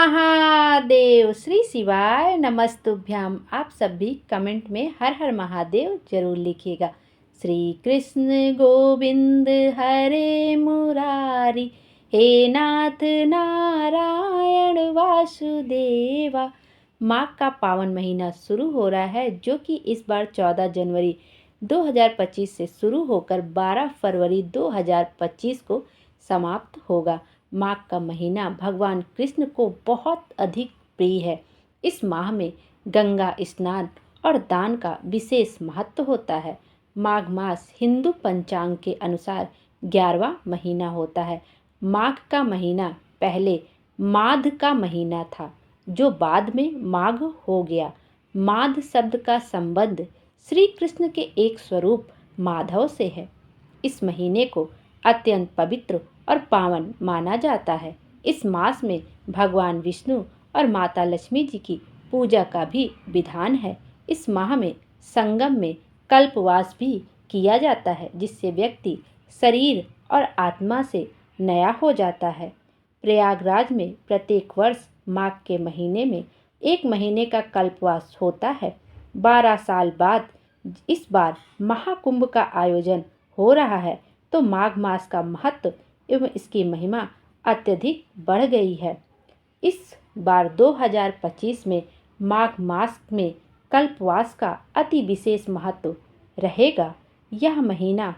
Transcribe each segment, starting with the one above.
महादेव। श्री शिवाय नमस्तुभ्याम। आप सब भी कमेंट में हर हर महादेव जरूर लिखिएगा। श्री कृष्ण गोविंद हरे मुरारी, हे नाथ नारायण वासुदेवा। माघ का पावन महीना शुरू हो रहा है, जो कि इस बार 14 जनवरी 2025 से शुरू होकर 12 फरवरी 2025 को समाप्त होगा। माघ का महीना भगवान कृष्ण को बहुत अधिक प्रिय है। इस माह में गंगा स्नान और दान का विशेष महत्व होता है। माघ मास हिंदू पंचांग के अनुसार 11वां महीना होता है। माघ का महीना पहले माघ का महीना था, जो बाद में माघ हो गया। माघ शब्द का संबंध श्री कृष्ण के एक स्वरूप माधव से है। इस महीने को अत्यंत पवित्र और पावन माना जाता है। इस मास में भगवान विष्णु और माता लक्ष्मी जी की पूजा का भी विधान है। इस माह में संगम में कल्पवास भी किया जाता है, जिससे व्यक्ति शरीर और आत्मा से नया हो जाता है। प्रयागराज में प्रत्येक वर्ष माघ के महीने में 1 महीने का कल्पवास होता है। 12 साल बाद इस बार महाकुंभ का आयोजन हो रहा है, तो माघ मास का महत्व एवं इसकी महिमा अत्यधिक बढ़ गई है। इस बार 2025 में माघ मास में कल्पवास का अति विशेष महत्व रहेगा। यह महीना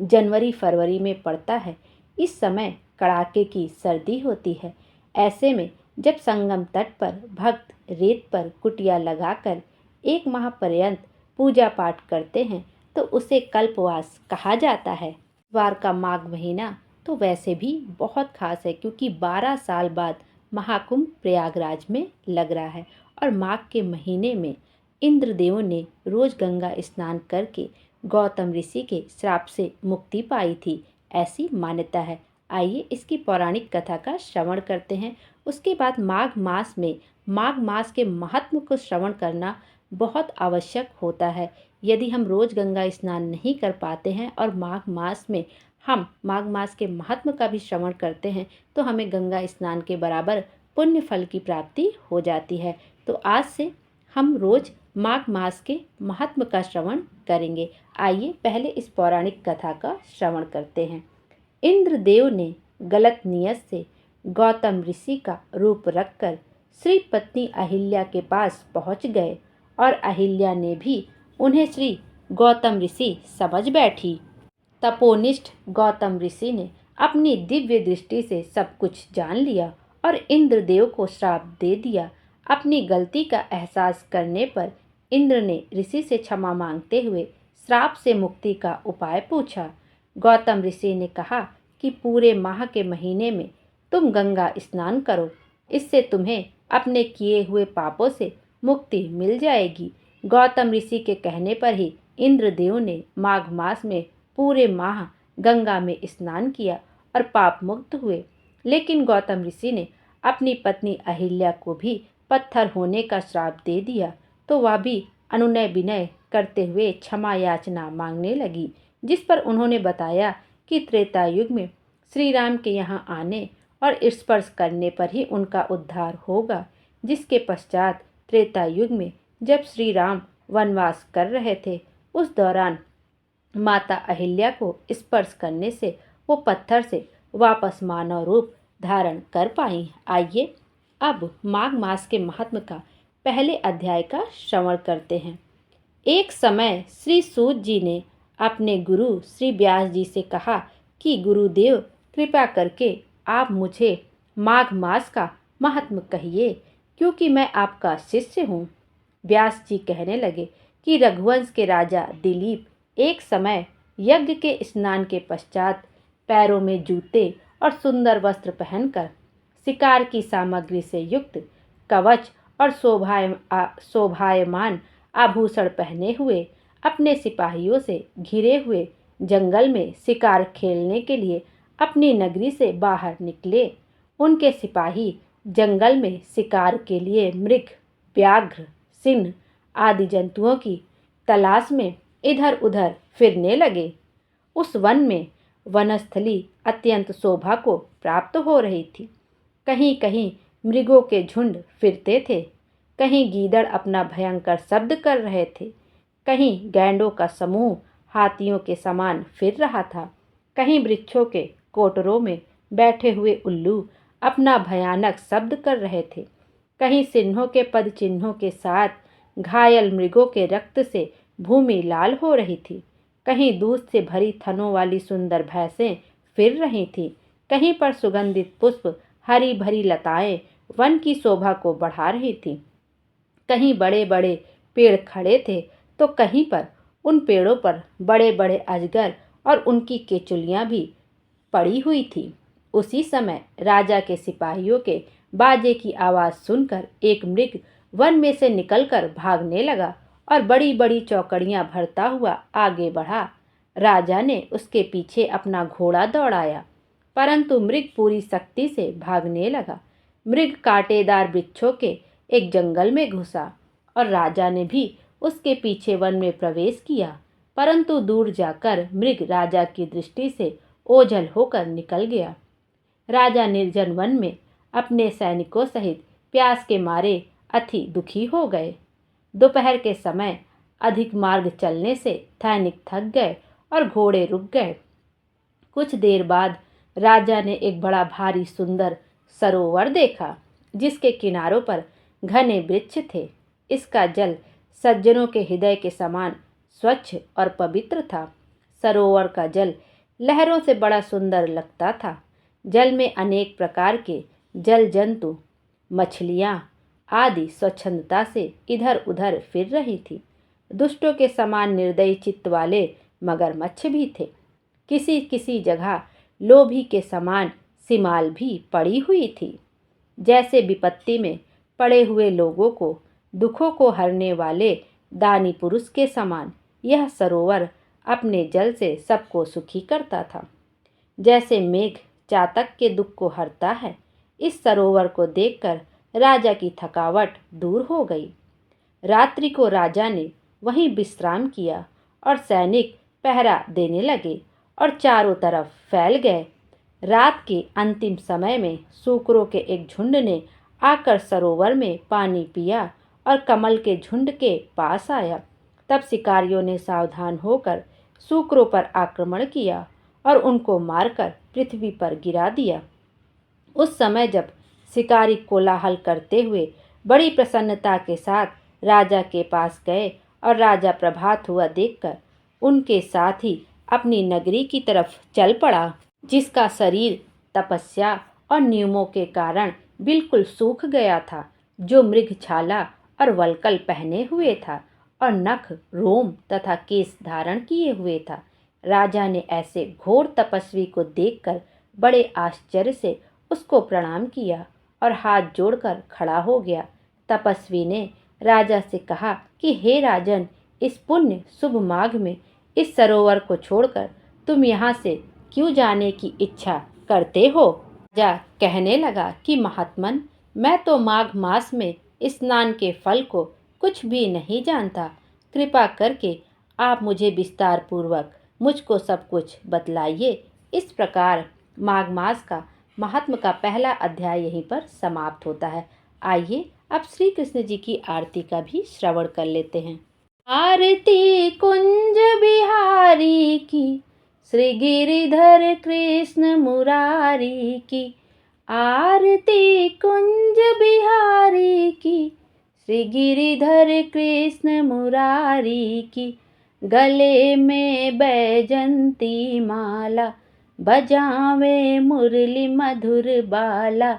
जनवरी फरवरी में पड़ता है। इस समय कड़ाके की सर्दी होती है। ऐसे में जब संगम तट पर भक्त रेत पर कुटिया लगाकर 1 माह पर्यंत पूजा पाठ करते हैं, तो उसे कल्पवास कहा जाता है। इस बार का माघ महीना तो वैसे भी बहुत खास है, क्योंकि 12 साल बाद महाकुंभ प्रयागराज में लग रहा है। और माघ के महीने में इंद्रदेव ने रोज गंगा स्नान करके गौतम ऋषि के श्राप से मुक्ति पाई थी, ऐसी मान्यता है। आइए इसकी पौराणिक कथा का श्रवण करते हैं। उसके बाद माघ मास में माघ मास के महत्व को श्रवण करना बहुत आवश्यक होता है। यदि हम रोज गंगा स्नान नहीं कर पाते हैं और माघ मास में हम माघ मास के महत्व का भी श्रवण करते हैं, तो हमें गंगा स्नान के बराबर पुण्य फल की प्राप्ति हो जाती है। तो आज से हम रोज माघ मास के महत्व का श्रवण करेंगे। आइए पहले इस पौराणिक कथा का श्रवण करते हैं। इंद्रदेव ने गलत नियत से गौतम ऋषि का रूप रखकर श्री पत्नी अहिल्या के पास पहुंच गए, और अहिल्या ने भी उन्हें श्री गौतम ऋषि समझ बैठी। तपोनिष्ठ गौतम ऋषि ने अपनी दिव्य दृष्टि से सब कुछ जान लिया और इंद्रदेव को श्राप दे दिया। अपनी गलती का एहसास करने पर इंद्र ने ऋषि से क्षमा मांगते हुए श्राप से मुक्ति का उपाय पूछा। गौतम ऋषि ने कहा कि पूरे माह के महीने में तुम गंगा स्नान करो, इससे तुम्हें अपने किए हुए पापों से मुक्ति मिल जाएगी। गौतम ऋषि के कहने पर ही इंद्रदेव ने माघ मास में पूरे माह गंगा में स्नान किया और पाप मुक्त हुए। लेकिन गौतम ऋषि ने अपनी पत्नी अहिल्या को भी पत्थर होने का श्राप दे दिया, तो वह भी अनुनय विनय करते हुए क्षमा याचना मांगने लगी, जिस पर उन्होंने बताया कि त्रेता युग में श्री राम के यहाँ आने और स्पर्श करने पर ही उनका उद्धार होगा। जिसके पश्चात त्रेता युग में जब श्री राम वनवास कर रहे थे, उस दौरान माता अहिल्या को स्पर्श करने से वो पत्थर से वापस मानव रूप धारण कर पाई। आइए अब माघ मास के महत्व का पहले अध्याय का श्रवण करते हैं। एक समय श्री सूत जी ने अपने गुरु श्री व्यास जी से कहा कि गुरुदेव, कृपा करके आप मुझे माघ मास का महत्व कहिए, क्योंकि मैं आपका शिष्य हूँ। व्यास जी कहने लगे कि रघुवंश के राजा दिलीप एक समय यज्ञ के स्नान के पश्चात पैरों में जूते और सुंदर वस्त्र पहनकर शिकार की सामग्री से युक्त कवच और शोभायमान आभूषण पहने हुए अपने सिपाहियों से घिरे हुए जंगल में शिकार खेलने के लिए अपनी नगरी से बाहर निकले। उनके सिपाही जंगल में शिकार के लिए मृग, व्याघ्र, सिंह आदि जंतुओं की तलाश में इधर उधर फिरने लगे। उस वन में वनस्थली अत्यंत शोभा को प्राप्त हो रही थी। कहीं कहीं मृगों के झुंड फिरते थे। कहीं गीदड़ अपना भयंकर शब्द कर रहे थे, कहीं गैंडों का समूह हाथियों के समान फिर रहा था, कहीं वृक्षों के कोटरों में बैठे हुए उल्लू अपना भयानक शब्द कर रहे थे, कहीं सिंहों के पद चिन्हों के साथ घायल मृगों के रक्त से भूमि लाल हो रही थी, कहीं दूध से भरी थनों वाली सुंदर भैंसें फिर रही थीं, कहीं पर सुगंधित पुष्प हरी भरी लताएं वन की शोभा को बढ़ा रही थीं। कहीं बड़े बड़े पेड़ खड़े थे तो कहीं पर उन पेड़ों पर बड़े बड़े अजगर और उनकी केचुलियां भी पड़ी हुई थी। उसी समय राजा के सिपाहियों के बाजे की आवाज़ सुनकर एक मृग वन में से निकलकर भागने लगा और बड़ी बड़ी चौकड़ियां भरता हुआ आगे बढ़ा। राजा ने उसके पीछे अपना घोड़ा दौड़ाया, परंतु मृग पूरी शक्ति से भागने लगा। मृग कांटेदार वृक्षों के एक जंगल में घुसा और राजा ने भी उसके पीछे वन में प्रवेश किया, परंतु दूर जाकर मृग राजा की दृष्टि से ओझल होकर निकल गया। राजा निर्जन वन में अपने सैनिकों सहित प्यास के मारे अति दुखी हो गए। दोपहर के समय अधिक मार्ग चलने से सैनिक थक गए और घोड़े रुक गए। कुछ देर बाद राजा ने एक बड़ा भारी सुंदर सरोवर देखा, जिसके किनारों पर घने वृक्ष थे। इसका जल सज्जनों के हृदय के समान स्वच्छ और पवित्र था। सरोवर का जल लहरों से बड़ा सुंदर लगता था। जल में अनेक प्रकार के जल जंतु, मछलियाँ आदि स्वच्छंदता से इधर उधर फिर रही थी। दुष्टों के समान निर्दयी चित्त वाले मगरमच्छ भी थे। किसी किसी जगह लोभी के समान सिमाल भी पड़ी हुई थी। जैसे विपत्ति में पड़े हुए लोगों को दुखों को हरने वाले दानी पुरुष के समान यह सरोवर अपने जल से सबको सुखी करता था। जैसे मेघ चातक के दुख को हरता है, इस सरोवर को देखकर राजा की थकावट दूर हो गई। रात्रि को राजा ने वहीं विश्राम किया और सैनिक पहरा देने लगे और चारों तरफ फैल गए। रात के अंतिम समय में सूकरों के एक झुंड ने आकर सरोवर में पानी पिया और कमल के झुंड के पास आया। तब शिकारियों ने सावधान होकर सूकरों पर आक्रमण किया और उनको मारकर पृथ्वी पर गिरा दिया। उस समय जब शिकारी कोलाहल करते हुए बड़ी प्रसन्नता के साथ राजा के पास गए और राजा प्रभात हुआ देखकर उनके साथ ही अपनी नगरी की तरफ चल पड़ा, जिसका शरीर तपस्या और नियमों के कारण बिल्कुल सूख गया था, जो मृग छाला और वल्कल पहने हुए था और नख, रोम तथा केश धारण किए हुए था। राजा ने ऐसे घोर तपस्वी को देखकर बड़े आश्चर्य से उसको प्रणाम किया और हाथ जोड़कर खड़ा हो गया। तपस्वी ने राजा से कहा कि हे राजन, इस पुण्य शुभ माघ में इस सरोवर को छोड़कर तुम यहाँ से क्यों जाने की इच्छा करते हो? राजा कहने लगा कि महात्मन, मैं तो माघ मास में स्नान के फल को कुछ भी नहीं जानता। कृपा करके आप मुझे विस्तार पूर्वक मुझको सब कुछ बतलाइए। इस प्रकार माघ मास का महात्म का पहला अध्याय यहीं पर समाप्त होता है। आइए अब श्री कृष्ण जी की आरती का भी श्रवण कर लेते हैं। आरती कुंज बिहारी की, श्री गिरिधर कृष्ण मुरारी की। आरती कुंज बिहारी की, श्री गिरिधर कृष्ण मुरारी की। गले में बैजंती माला, बजावे मुरली मधुर बाला।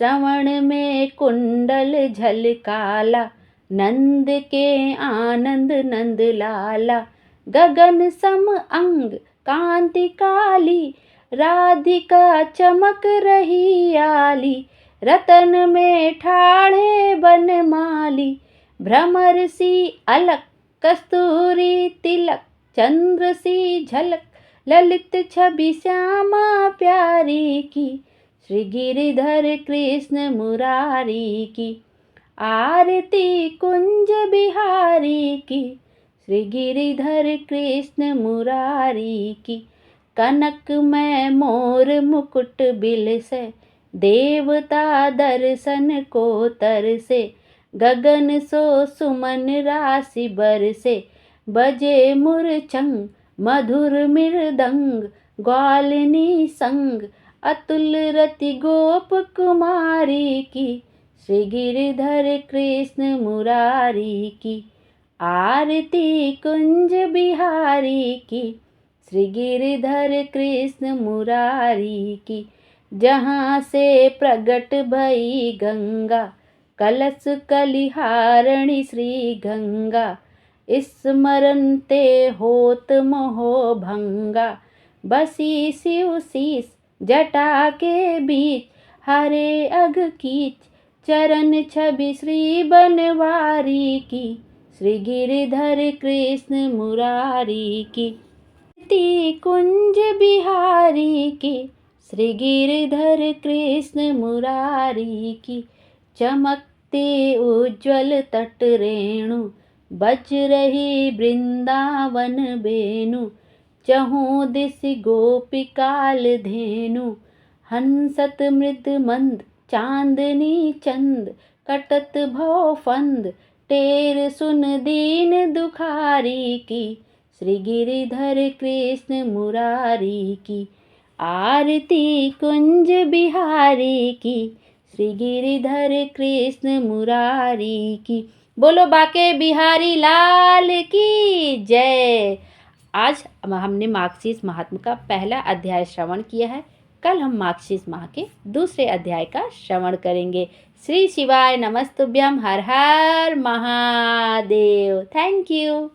श्रवण में कुंडल झलकाला, नंद के आनंद नंद लाला। गगन सम अंग कांति काली, राधिका चमक रही आली। रतन में ठाढ़े बनमाली, भ्रमर सी अलक कस्तूरी तिलक। चंद्र सी झलक ललित छवि श्यामा प्यारी की, श्री गिरिधर कृष्ण मुरारी की। आरती कुंज बिहारी की, श्री गिरिधर कृष्ण मुरारी की। कनक में मोर मुकुट बिल से, देवता दर्शन को तरसे, गगन सो सुमन राशि बरसे। बजे मूर्छंग मधुर मृदंग, ग्वालिनी संग अतुल रति गोप कुमारी की। श्री गिरधर कृष्ण मुरारी की, आरती कुंज बिहारी की। श्री गिरधर कृष्ण मुरारी की। जहाँ से प्रगट भई गंगा, कलश कलिहारणी श्री गंगा। स्मरन्ते होत मोह भंगा, बसी शिव शीस जटा के बीच। हरे अघ कीच चरण छवि श्री बनवारी की। श्री गिरधर कृष्ण मुरारी की, आरती कुंज बिहारी की। श्री गिरधर कृष्ण मुरारी की। चमकते उज्ज्वल तट रेणु, बज रही वृंदावन बेनु। चहु दिस गोपिकाल धेनु, हंसत मृद मंद चांदनी चंद। कटत भव फंद टेर सुन दीन दुखारी की। श्री गिरधर कृष्ण मुरारी की, आरती कुंज बिहारी की। श्री गिरधर कृष्ण मुरारी की। बोलो बाके बिहारी लाल की जय। आज हमने मार्गशीर्ष महात्म का पहला अध्याय श्रवण किया है। कल हम मार्गशीर्ष माह के दूसरे अध्याय का श्रवण करेंगे। श्री शिवाय नमस्तुभ्यम। हर हर महादेव। Thank you.